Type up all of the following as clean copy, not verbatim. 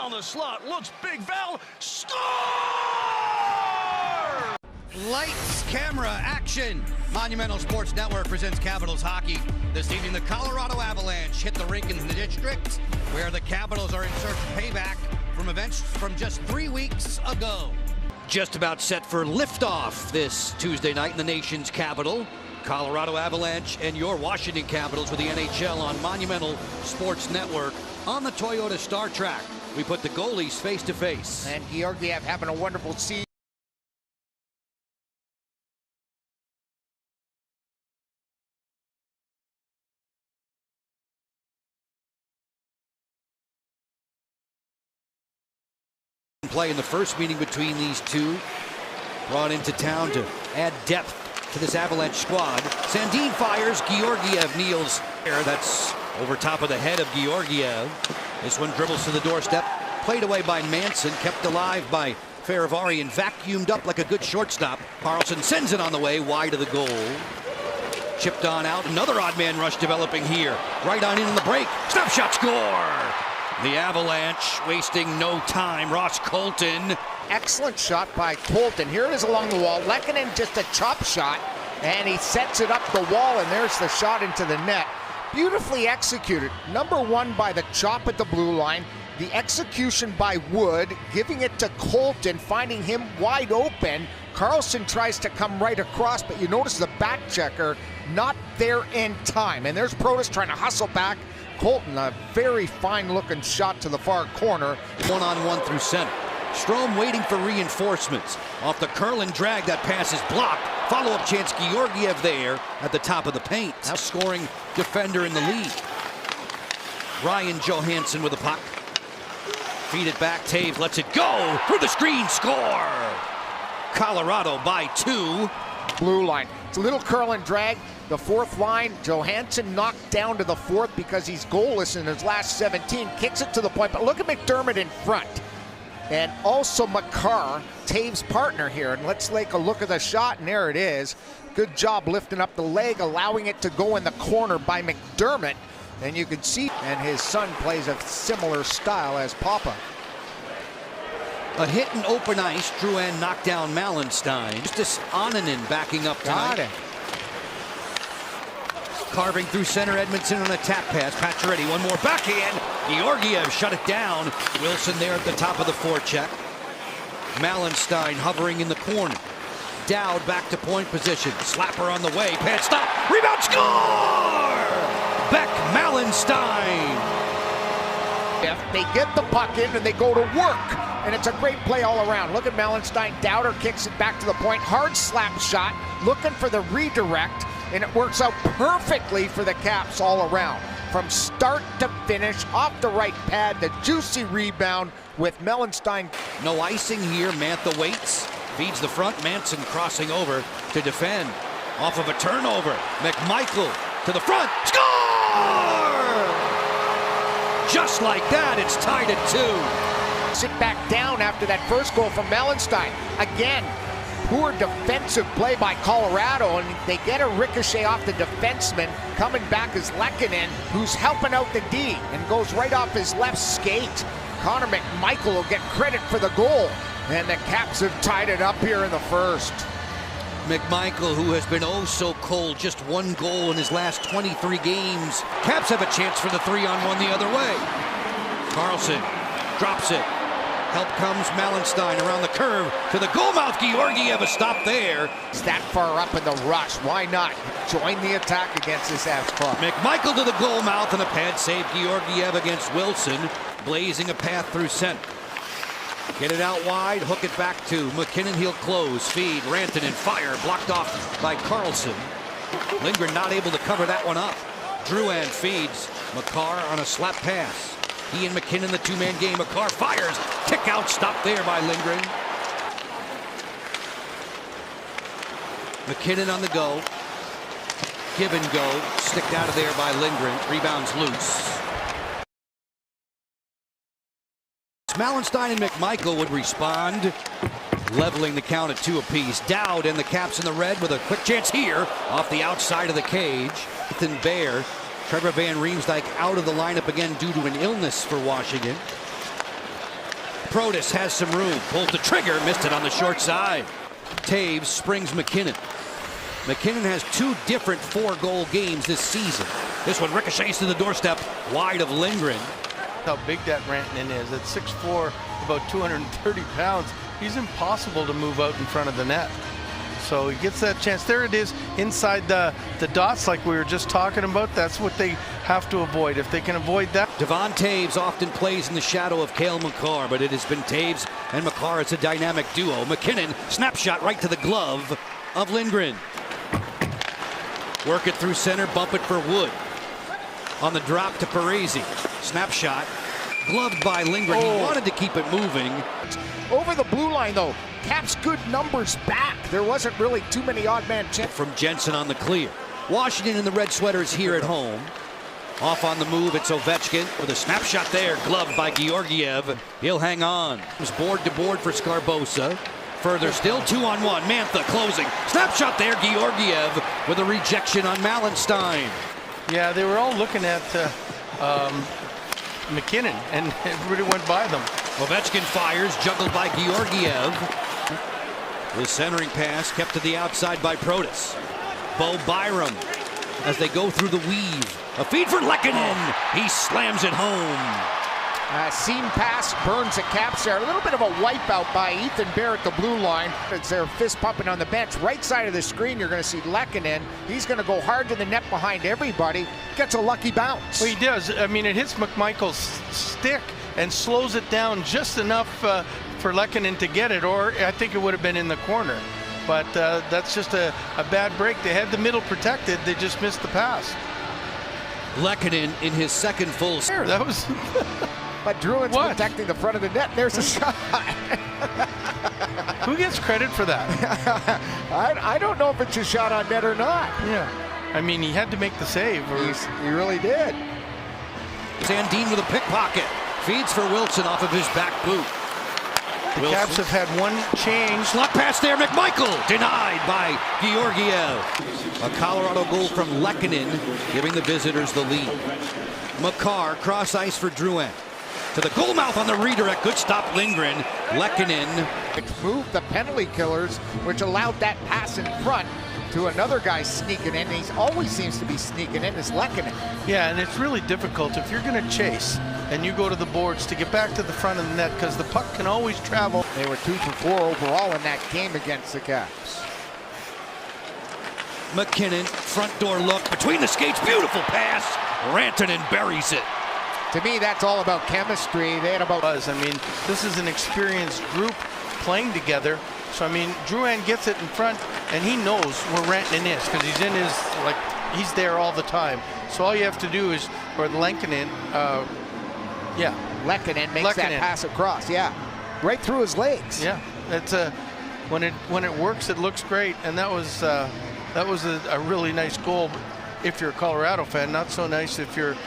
On the slot, looks big, Val, score! Lights, camera, action. Monumental Sports Network presents Capitals hockey. This evening, the Colorado Avalanche hit the rink in the district, where the Capitals are in search of payback from events from just 3 weeks ago. Just about set for liftoff this Tuesday night in the nation's capital. Colorado Avalanche and your Washington Capitals with the NHL on Monumental Sports Network on the Toyota Star Track. We put the goalies face to face. And Georgiev having a wonderful season. Play in the first meeting between these two. Brought into town to add depth to this Avalanche squad. Sandin fires, Georgiev kneels. That's over top of the head of Georgiev. This one dribbles to the doorstep. Played away by Manson, kept alive by Faravari, and vacuumed up like a good shortstop. Carlson sends it on the way, wide of the goal. Chipped on out, another odd man rush developing here. Right on in the break, snapshot score! The Avalanche wasting no time. Ross Colton. Excellent shot by Colton. Here it is along the wall. Lehkonen just a chop shot, and he sets it up the wall, and there's the shot into the net. Beautifully executed. Number one by the chop at the blue line. The execution by Wood, giving it to Colton, finding him wide open. Carlson tries to come right across, but you notice the back checker not there in time. And there's Protas trying to hustle back. Colton, a very fine-looking shot to the far corner. One-on-one through center. Strome waiting for reinforcements. Off the curl and drag, that pass is blocked. Follow-up chance, Georgiev there at the top of the paint. Now scoring defender in the league. Ryan Johansson with the puck. Feed it back, Taves lets it go. Through the screen, score! Colorado by 2. Blue line. It's a little curl and drag. The fourth line, Johansson knocked down to the fourth because he's goalless in his last 17. Kicks it to the point, but look at McDermott in front. And also Makar, Taves' partner here. And let's take a look at the shot, and there it is. Good job lifting up the leg, allowing it to go in the corner by McDermott. And you can see, and his son plays a similar style as Papa. A hit in open ice, Drouin knocked down Malenstein. Justus Annunen backing up tonight. Got it. Carving through center, Edmondson on a tap pass. Pacioretty, one more backhand. Georgiev shut it down. Wilson there at the top of the forecheck. Malenstein hovering in the corner. Dowd back to point position. Slapper on the way. Pad stop. Rebound score! Beck Malenstein. They get the puck in and they go to work. And it's a great play all around. Look at Malenstein. Dowder kicks it back to the point. Hard slap shot. Looking for the redirect. And it works out perfectly for the Caps all around. From start to finish, off the right pad, the juicy rebound with Malenstein. No icing here. Mantha waits. Feeds the front. Manson crossing over to defend. Off of a turnover. McMichael to the front. Score! Just like that, it's tied at 2. Sit back down after that first goal from Malenstein. Again, poor defensive play by Colorado, and they get a ricochet off the defenseman. Coming back is Lehkonen, who's helping out the D, and goes right off his left skate. Connor McMichael will get credit for the goal, and the Caps have tied it up here in the first. McMichael, who has been oh so cold, just 1 goal in his last 23 games. Caps have a chance for the 3-on-1 the other way. Carlson drops it. Help comes Malenstein around the curve to the goal mouth. Georgiev a stop there. It's that far up in the rush. Why not join the attack against this Avs club? McMichael to the goal mouth and a pad save. Georgiev against Wilson, blazing a path through center. Get it out wide, hook it back to McKinnon. He'll close, feed, Rantanen fire, blocked off by Carlson. Lindgren not able to cover that one up. Drouin feeds. Makar on a slap pass. He and McKinnon, the two-man game. Makar fires. Kick out, stopped there by Lindgren. McKinnon on the go. Give and go. Sticked out of there by Lindgren. Rebounds loose. Malenstein and McMichael would respond, leveling the count at 2 apiece. Dowd and the Caps in the red with a quick chance here off the outside of the cage. Ethan Bear, Trevor Van Riemsdyk out of the lineup again due to an illness for Washington. Protas has some room. Pulls the trigger, missed it on the short side. Taves springs McKinnon. McKinnon has 2 different 4-goal games this season. This one ricochets to the doorstep, wide of Lindgren. How big that Rantanen is. At 6'4", about 230 pounds. He's impossible to move out in front of the net. So he gets that chance. There it is inside the dots like we were just talking about. That's what they have to avoid. If they can avoid that. Devon Taves often plays in the shadow of Cale Makar, but it has been Taves and Makar as a dynamic duo. McKinnon, snapshot right to the glove of Lindgren. Work it through center, bump it for Wood. On the drop to Parisi. Snapshot, gloved by Lindgren. He wanted to keep it moving. Over the blue line, though, Caps good numbers back. There wasn't really too many odd man chances. From Jensen on the clear. Washington and the Red Sweaters here at home. Off on the move, it's Ovechkin with a snapshot there, gloved by Georgiev. He'll hang on. It was board to board for Scarbosa. Further still, 2-on-1. Mantha closing. Snapshot there, Georgiev with a rejection on Malenstein. Yeah, they were all looking at McKinnon, and everybody went by them. Ovechkin fires, juggled by Georgiev. The centering pass kept to the outside by Protas. Bo Byram as they go through the weave. A feed for Lehkonen. He slams it home. Seam pass burns the Caps there. A little bit of a wipeout by Ethan Bear at the blue line. It's their fist pumping on the bench. Right side of the screen, you're going to see Lehkonen. He's going to go hard to the net behind everybody. Gets a lucky bounce. Well, he does. I mean, it hits McMichael's stick and slows it down just enough for Lehkonen to get it, or I think it would have been in the corner. But that's just a bad break. They had the middle protected. They just missed the pass. Lehkonen in his second full. That was. But Druin's protecting the front of the net. There's a shot. Who gets credit for that? I don't know if it's a shot on net or not. Yeah. I mean, he had to make the save. He really did. Sandin with a pickpocket. Feeds for Wilson off of his back boot. The Caps have had one change. Slot pass there, McMichael. Denied by Georgiev. A Colorado goal from Lehkonen, giving the visitors the lead. Makar cross ice for Drouin. To the goal mouth on the redirect. Good stop, Lindgren. Lehkonen. Moved the penalty killers, which allowed that pass in front to another guy sneaking in. He always seems to be sneaking in, is Lehkonen. Yeah, and it's really difficult if you're going to chase and you go to the boards to get back to the front of the net, because the puck can always travel. They were 2 for 4 overall in that game against the Caps. McKinnon, front door look between the skates. Beautiful pass. Rantanen buries it. To me, that's all about chemistry. They had about. I mean, this is an experienced group playing together. So, I mean, Drouin gets it in front, and he knows where Rantanen is, because he's in his, he's there all the time. So all you have to do is, or Lehkonen, Lehkonen makes that pass across, right through his legs. Yeah, it's when it works, it looks great, and that was a really nice goal. If you're a Colorado fan, not so nice if you're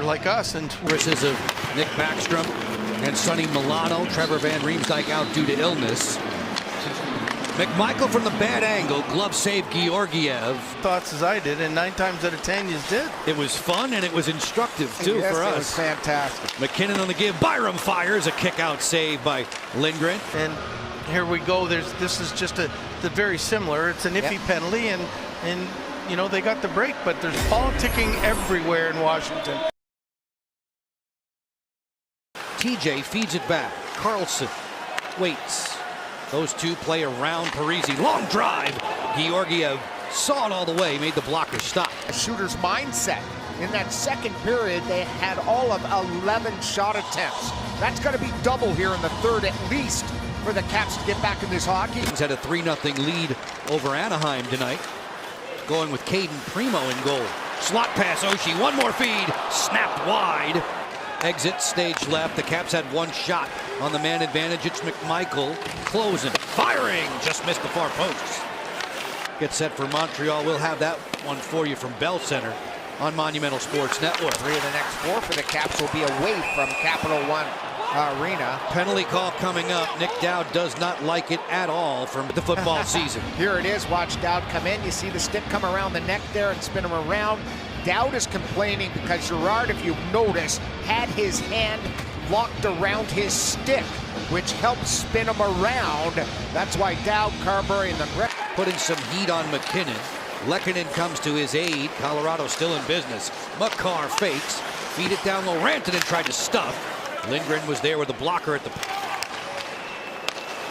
like us. And versus of Nick Backstrom and Sonny Milano. Trevor Van Riemsdyk out due to illness. McMichael from the bad angle, glove save Georgiev. Thoughts as I did, and 9 times out of 10 you did. It was fun and it was instructive too for us. It was fantastic. McKinnon on the give. Byram fires a kick-out save by Lindgren. And here we go. This is just the very similar. It's an iffy penalty, and you know, they got the break, but there's politicking everywhere in Washington. TJ feeds it back. Carlson waits. Those two play around Parisi. Long drive. Georgiev saw it all the way, made the blocker stop. A shooter's mindset. In that second period, they had all of 11 shot attempts. That's going to be double here in the third at least for the Caps to get back in this hockey. He's had a 3-0 lead over Anaheim tonight. Going with Caden Primo in goal. Slot pass, Oshie. One more feed. Snapped wide. Exit, stage left. The Caps had one shot on the man advantage. It's McMichael closing. Firing. Just missed the far post. Get set for Montreal. We'll have that one for you from Bell Center on Monumental Sports Network. 3 of the next 4 for the Caps will be away from Capital One Arena. Penalty call coming up. Nick Dowd does not like it at all from the football season. Here it is. Watch Dowd come in. You see the stick come around the neck there and spin him around. Dowd is complaining because Girard, if you notice, had his hand locked around his stick, which helps spin him around. That's why Dowd, Carberry, and the rest. Putting some heat on McKinnon. Lehkonen comes to his aid. Colorado still in business. Makar fakes. Feed it down low. Rantanen tried to stuff. Lindgren was there with the blocker at the...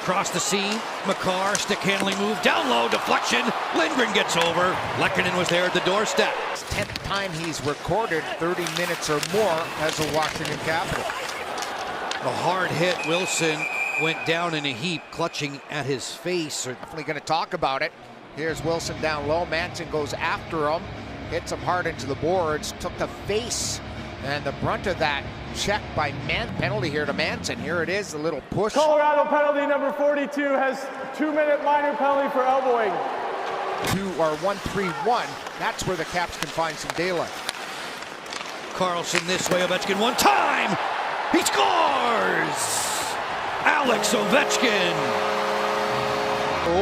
Across the seam. Makar, stick handling move. Down low, deflection. Lindgren gets over. Lehkonen was there at the doorstep. 10th time he's recorded 30 minutes or more as a Washington Capital. A hard hit. Wilson went down in a heap, clutching at his face. Definitely going to talk about it. Here's Wilson down low. Manson goes after him. Hits him hard into the boards. Took the face and the brunt of that check by penalty here to Manson. Here it is, a little push. Colorado penalty number 42 has 2-minute minor penalty for elbowing. 1-3-1. That's where the Caps can find some daylight. Carlson this way. Ovechkin one time. He scores! Alex Ovechkin.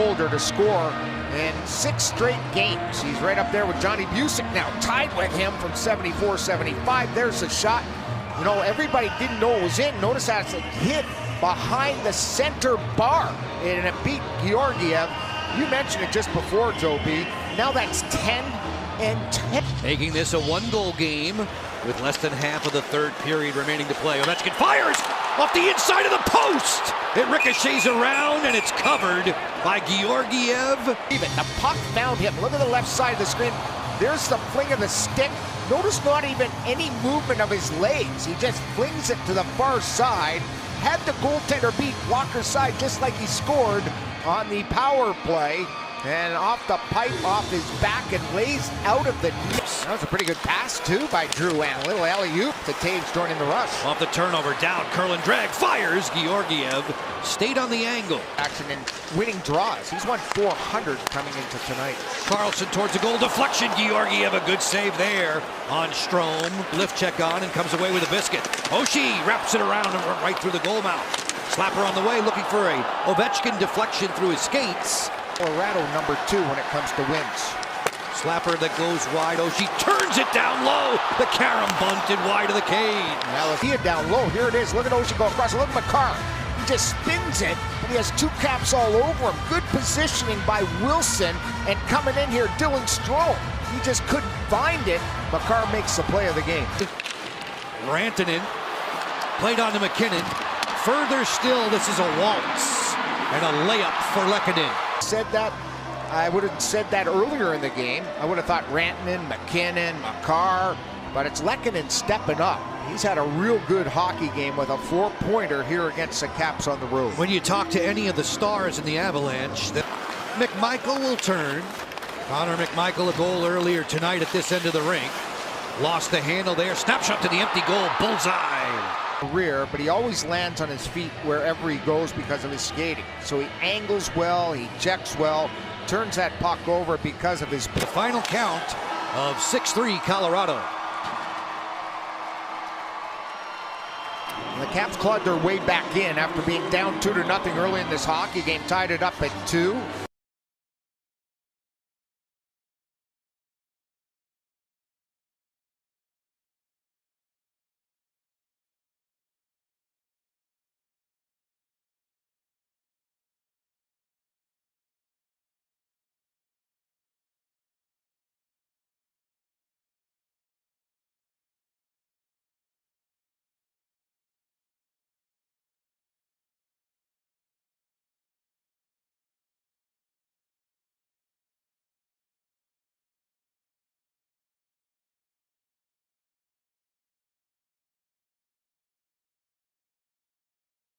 Older to score in 6 straight games. He's right up there with Johnny Busick now, tied with him from 74-75. There's a shot. You know, everybody didn't know it was in. Notice that it's hit behind the center bar, and it beat Georgiev. You mentioned it just before, Joe B. Now that's 10-10. Making this a 1-goal game with less than half of the third period remaining to play. Ovechkin fires off the inside of the post. It ricochets around and it's covered by Georgiev. Even the puck found him. Look at the left side of the screen. There's the fling of the stick. Notice not even any movement of his legs. He just flings it to the far side. Had the goaltender beat Walker's side just like he scored on the power play. And off the pipe, off his back, and lays out of the net. That was a pretty good pass, too, by Drouin. A little alley-oop to Taves joining the rush. Off the turnover, down, curl and drag, fires. Georgiev stayed on the angle. Action and winning draws. He's won 400 coming into tonight. Carlson towards the goal, deflection. Georgiev, a good save there on Strome. Lift check on and comes away with a biscuit. Oshie wraps it around and right through the goal mouth. Slapper on the way, looking for a Ovechkin deflection through his skates. Colorado number 2 when it comes to wins. Slapper that goes wide. Oshie turns it down low. The carom bunted wide of the cage. Now if he had down low, here it is. Look at Oshie go across. Look at Makar. He just spins it, and he has 2 Caps all over him. Good positioning by Wilson, and coming in here, Dylan Strome. He just couldn't find it. Makar makes the play of the game. Rantanen played on to McKinnon. Further still, this is a waltz and a layup for Lehkonen. Said that, I would have said that earlier in the game. I would have thought Rantanen, McKinnon, Makar, but it's Lehkonen stepping up. He's had a real good hockey game with a 4-pointer here against the Caps on the road. When you talk to any of the stars in the Avalanche, McMichael will turn. Connor McMichael, a goal earlier tonight at this end of the rink. Lost the handle there, snapshot to the empty goal, bullseye. Rear, but he always lands on his feet wherever he goes because of his skating. So he angles well, he checks well, turns that puck over because of his... The final count of 6-3 Colorado. The Caps clawed their way back in after being down 2-0 early in this hockey game, tied it up at 2.